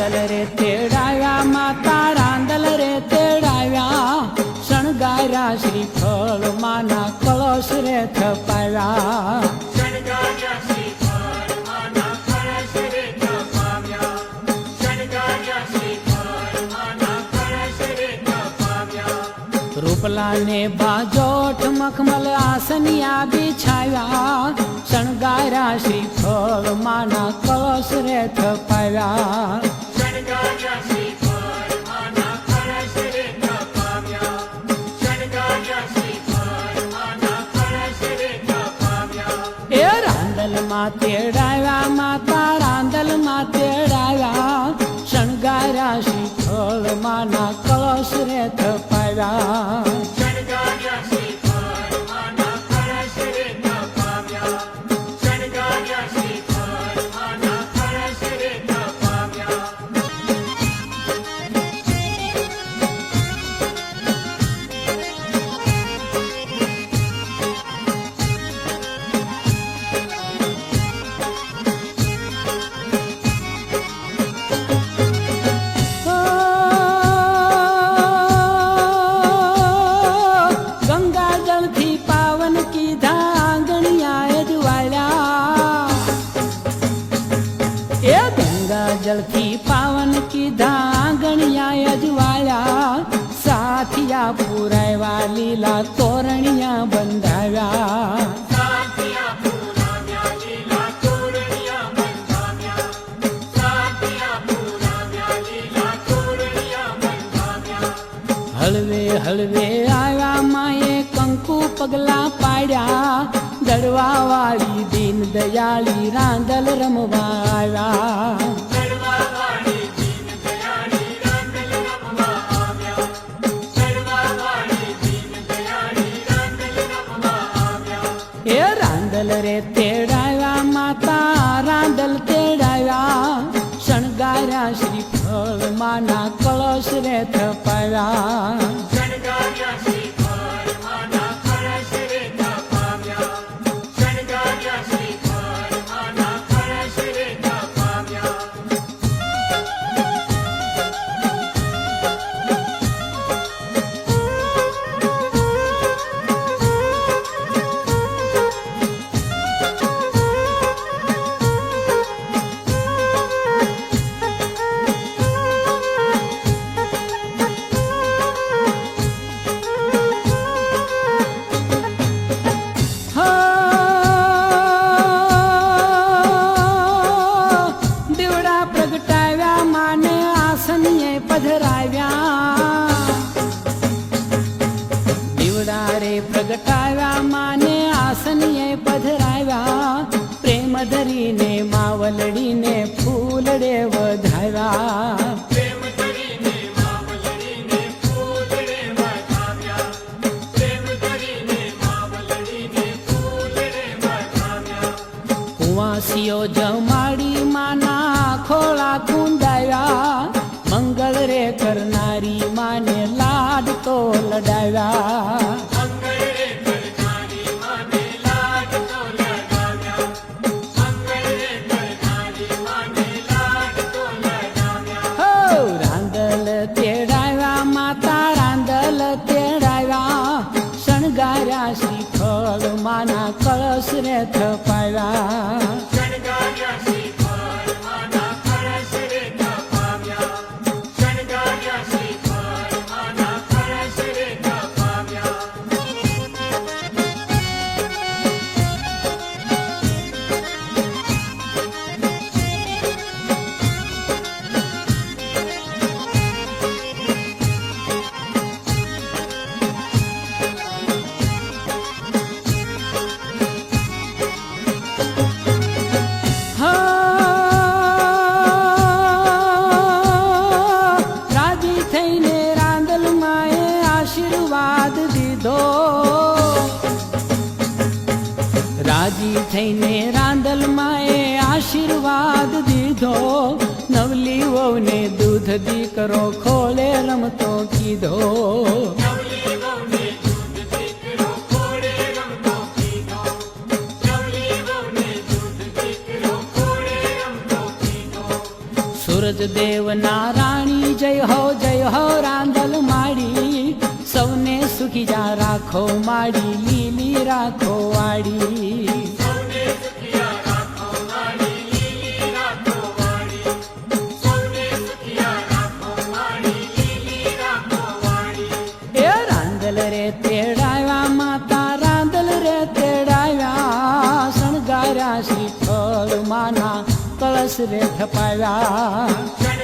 રાંદલ રે તેડાવ્યા માતા રાંદલ રે તેડાવ્યા શણગાર્યા શ્રીફળ માના કળશ રે થપાવ્યા રૂપલા ને બાજોઠ મખમલ આસનિયા બિછાવ્યા શણગાર્યા શ્રીફળ માના કળશ રે થપાવ્યા એ રાંદલ માં તેડાવ્યા માતા રાંદલ માં તેડાવ્યા શણગાર્યા શ્રીફળ માના કળશ રે થપાવ્યા જળથી પાવન કીધા ગણિયા અજવાળ્યા સાથિયા પુરાવ્યા લીલા તોરણિયા બંધાવ્યા હળવે હળવે આવ્યા માએ કંકુ પગલા પાડ્યા દડવા વાળી દીન દયાળી રાંદલ રમવા આવ્યા એ રાંદલ રે તેડાવ્યા માતા રાંદલ તેડાવ્યા શણગાર્યા શ્રીફળ માના કળશ રે થપાવ્યા પ્રગટાવ્યા માને આસનીએ પધરાવ્યા પ્રેમ ધરીને માવલડીને ફૂલડે વધાવ્યા કુંવાસીઓ જમાડી માના ખોળા કુંડાવ્યા મંગળ રે કરનારી માને લાડ તો લડાવ્યા શણગાર્યા શ્રીફળ માના કળશ રે થપાવ્યા રાજી થઈને રાંદલ માએ આશીર્વાદ દીધો નવલી વહુને દૂધ દીકરો ખોળે રમતો કીધો સુર વ્રજદેવના રાણી જય હો રાંદલ માડી સૌને સુખી જા રાખો માડી લીલી રાખો વાડી એ રાંદલ રે તેડાવ્યા માતા રાંદલ રે તેડાવ્યા શણગાર્યા શ્રીફળ માના કળશ રે થપાવ્યા